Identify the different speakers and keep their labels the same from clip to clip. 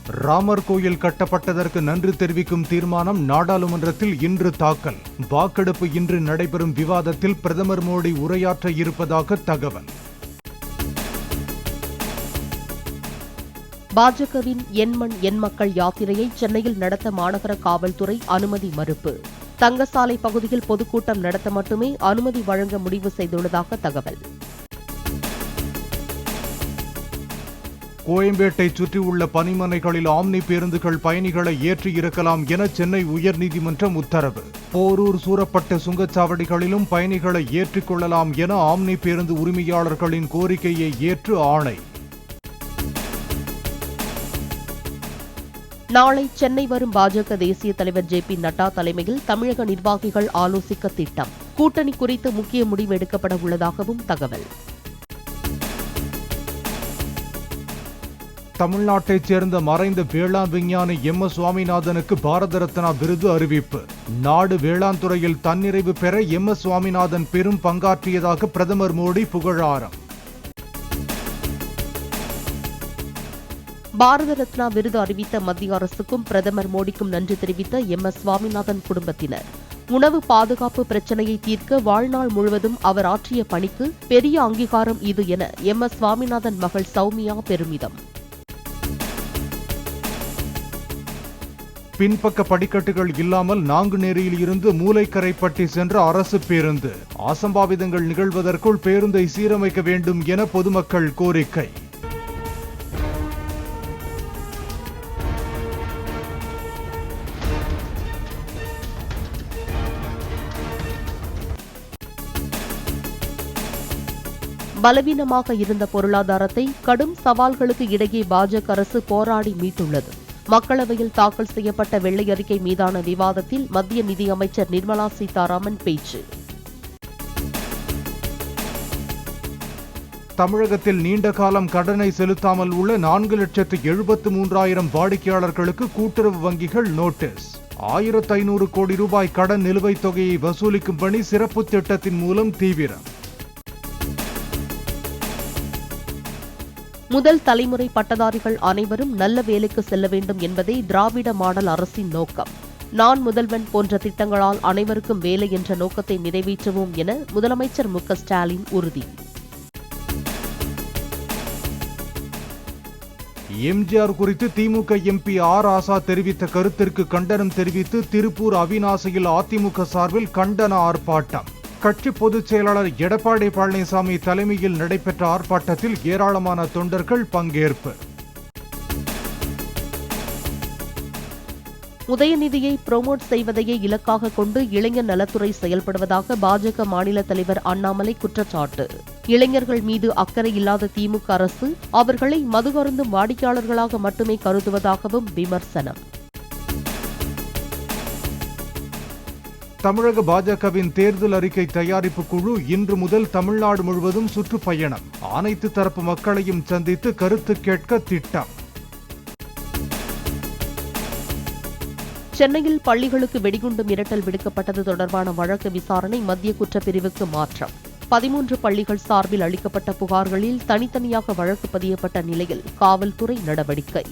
Speaker 1: ராமர் கோயில் கட்டப்பட்டதற்கு நன்றி தெரிவிக்கும் தீர்மானம் நாடாளுமன்றத்தில் இன்று தாக்கல். வாக்கெடுப்பு இன்று நடைபெறும் விவாதத்தில் பிரதமர் மோடி உரையாற்ற இருப்பதாக தகவல்.
Speaker 2: பாஜகவின் என் மண் என் மக்கள் யாத்திரையை சென்னையில் நடத்த மாநகர காவல்துறை அனுமதி மறுப்பு. தங்கசாலை பகுதியில் பொதுக்கூட்டம் நடத்த மட்டுமே அனுமதி வழங்க முடிவு செய்துள்ளதாக தகவல்.
Speaker 1: கோயம்பேட்டை சுற்றியுள்ள பணிமனைகளில் ஆம்னி பேருந்துகள் பயணிகளை ஏற்றி இருக்கலாம் என சென்னை உயர்நீதிமன்றம் உத்தரவு. போரூர் சூரப்பட்ட சுங்கச்சாவடிகளிலும் பயணிகளை ஏற்றிக் கொள்ளலாம் என ஆம்னி பேருந்து உரிமையாளர்களின் கோரிக்கையை ஏற்று ஆணை.
Speaker 2: நாளை சென்னை வரும் பாஜக தேசிய தலைவர் ஜே.பி. நட்டா தலைமையில் தமிழக நிர்வாகிகள் ஆலோசிக்க திட்டம். கூட்டணி குறித்து முக்கிய முடிவு எடுக்கப்பட உள்ளதாகவும் தகவல்.
Speaker 1: தமிழ்நாட்டைச் சேர்ந்த மறைந்த வேளாண் விஞ்ஞானி எம்.எஸ். சுவாமிநாதனுக்கு பாரத ரத்னா விருது அறிவிப்பு. நாடு வேளாண் துறையில் தன்னிறைவு பெற எம்.எஸ். சுவாமிநாதன் பெரும் பங்காற்றியதாக பிரதமர் மோடி புகழாரம்.
Speaker 2: பாரத ரத்னா விருது அறிவித்த மத்திய அரசுக்கும் பிரதமர் மோடிக்கும் நன்றி தெரிவித்த எம்.எஸ். சுவாமிநாதன் குடும்பத்தினர், உணவு பாதுகாப்பு பிரச்சினையை தீர்க்க வாழ்நாள் முழுவதும் அவர் ஆற்றிய பணிக்கு பெரிய அங்கீகாரம் இது என எம்.எஸ். சுவாமிநாதன் மகள் சௌமியா பெருமிதம்.
Speaker 1: பின்பக்க படிக்கட்டுகள் இல்லாமல் நாங்குநேரியில் இருந்து மூலைக்கரைப்பட்டி சென்ற அரசு பேருந்து. அசம்பாவிதங்கள் நிகழ்வதற்குள் பேருந்தை சீரமைக்க வேண்டும் என பொதுமக்கள் கோரிக்கை.
Speaker 2: பலவீனமாக இருந்த பொருளாதாரத்தை கடும் சவால்களுக்கு இடையே பாஜக அரசு போராடி மீட்டுள்ளது. மக்களவையில் தாக்கல் செய்யப்பட்ட வெள்ளை அறிக்கை மீதான விவாதத்தில் மத்திய நிதியமைச்சர் நிர்மலா சீதாராமன் பேச்சு.
Speaker 1: தமிழகத்தில் நீண்ட காலம் கடனை செலுத்தாமல் உள்ள 4,73,000 வாடிக்கையாளர்களுக்கு கூட்டுறவு வங்கிகள் நோட்டீஸ். 1,500 கோடி ரூபாய் கடன் நிலுவைத் தொகையை வசூலிக்கும் பணி சிறப்பு திட்டத்தின் மூலம் தீவிரம்.
Speaker 2: முதல் தலைமுறை பட்டதாரிகள் அனைவரும் நல்ல வேலைக்கு செல்ல வேண்டும் என்பதே திராவிட மாடல் அரசின் நோக்கம். நான் முதல்வன் போன்ற திட்டங்களால் அனைவருக்கும் வேலை என்ற நோக்கத்தை நிறைவேற்றுவோம் என முதலமைச்சர் மு.க. ஸ்டாலின் உறுதி.
Speaker 1: எம்ஜிஆர் குறித்து திமுக எம்பி ஆர். ராசா தெரிவித்த கருத்திற்கு கண்டனம் தெரிவித்து திருப்பூர் அவிநாசியில் அதிமுக சார்பில் கண்டன ஆர்ப்பாட்டம். கட்சி பொதுச் செயலாளர் எடப்பாடி பழனிசாமி தலைமையில் நடைபெற்ற ஆர்ப்பாட்டத்தில் ஏராளமான தொண்டர்கள் பங்கேற்பு.
Speaker 2: உதயநிதியை புரோமோட் செய்வதையே இலக்காக கொண்டு இளைஞர் நலத்துறை செயல்படுவதாக பாஜக மாநில தலைவர் அண்ணாமலை குற்றச்சாட்டு. இளைஞர்கள் மீது அக்கறை இல்லாத திமுக அரசு அவர்களை மது அருந்தும் வாடிக்கையாளர்களாக மட்டுமே கருதுவதாகவும் விமர்சனம்.
Speaker 1: தமிழக பாஜகவின் தேர்தல் அறிக்கை தயாரிப்பு குழு இன்று முதல் தமிழ்நாடு முழுவதும் சுற்றுப்பயணம். அனைத்து தரப்பு மக்களையும் சந்தித்து கருத்து கேட்க திட்டம்.
Speaker 2: சென்னையில் பள்ளிகளுக்கு வெடிகுண்டு மிரட்டல் விடுக்கப்பட்டது தொடர்பான வழக்கு விசாரணை மத்திய குற்றப்பிரிவுக்கு மாற்றம். 13 பள்ளிகள் சார்பில் அளிக்கப்பட்ட புகார்களில் தனித்தனியாக வழக்கு பதியப்பட்ட நிலையில் காவல்துறை நடவடிக்கை.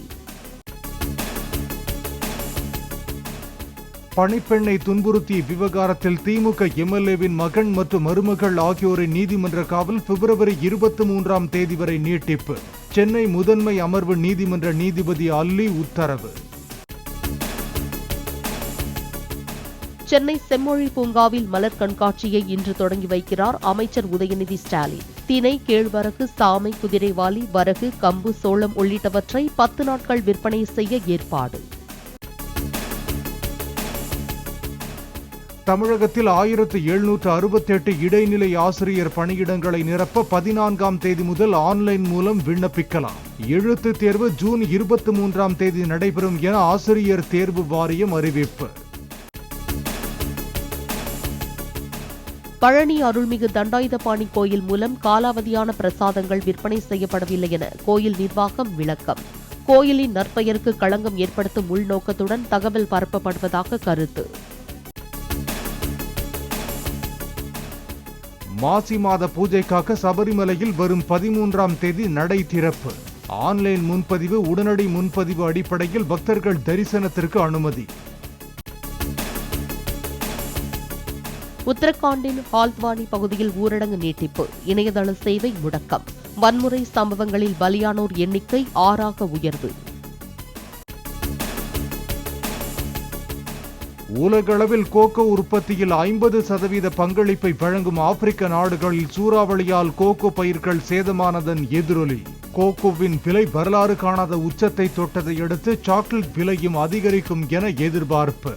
Speaker 1: பணிப்பெண்ணை துன்புறுத்திய விவகாரத்தில் திமுக எம்எல்ஏவின் மகன் மற்றும் மருமகள் ஆகியோரின் நீதிமன்ற காவல் பிப்ரவரி 23ஆம் தேதி வரை நீட்டிப்பு. சென்னை முதன்மை அமர்வு நீதிமன்ற நீதிபதி அல்லி உத்தரவு.
Speaker 2: சென்னை செம்மொழி பூங்காவில் மலர் கண்காட்சியை இன்று தொடங்கி வைக்கிறார் அமைச்சர் உதயநிதி ஸ்டாலின். திணை, கேழ்வரகு, சாமை, குதிரைவாலி, வரகு, கம்பு, சோளம் உள்ளிட்டவற்றை 10 நாட்கள் விற்பனை செய்ய ஏற்பாடு.
Speaker 1: தமிழகத்தில் 1768 இடைநிலை ஆசிரியர் பணியிடங்களை நிரப்ப 14ஆம் தேதி முதல் ஆன்லைன் மூலம் விண்ணப்பிக்கலாம். எழுத்துத் தேர்வு ஜூன் 23ஆம் தேதி நடைபெறும் என ஆசிரியர் தேர்வு வாரியம் அறிவிப்பு.
Speaker 2: பழனி அருள்மிகு தண்டாயுதபாணி கோயில் மூலம் காலாவதியான பிரசாதங்கள் விற்பனை செய்யப்படவில்லை என கோயில் நிர்வாகம் விளக்கம். கோயிலின் நற்பெயருக்கு களங்கம் ஏற்படுத்தும் உள்நோக்கத்துடன் தகவல் பரப்பப்படுவதாக கருத்து.
Speaker 1: மாசி மாத பூஜைக்காக சபரிமலையில் வரும் 13ஆம் தேதி நடை திறப்பு. ஆன்லைன் முன்பதிவு, உடனடி முன்பதிவு அடிப்படையில் பக்தர்கள் தரிசனத்திற்கு அனுமதி.
Speaker 2: உத்தரகாண்டின் ஹால்த்வானி பகுதியில் ஊரடங்கு நீட்டிப்பு, இணையதள சேவை முடக்கம். வன்முறை சம்பவங்களில் பலியானோர் எண்ணிக்கை 6ஆக உயர்வு.
Speaker 1: உலகளவில் கோகோ உற்பத்தியில் 50% பங்களிப்பை வழங்கும் ஆப்பிரிக்க நாடுகளில் சூறாவளியால் கோகோ பயிர்கள் சேதமானதன் எதிரொலி. கோகோவின் விலை வரலாறு காணாத உச்சத்தை தொட்டதை அடுத்து சாக்லேட் விலையும் அதிகரிக்கும் என எதிர்பார்ப்பு.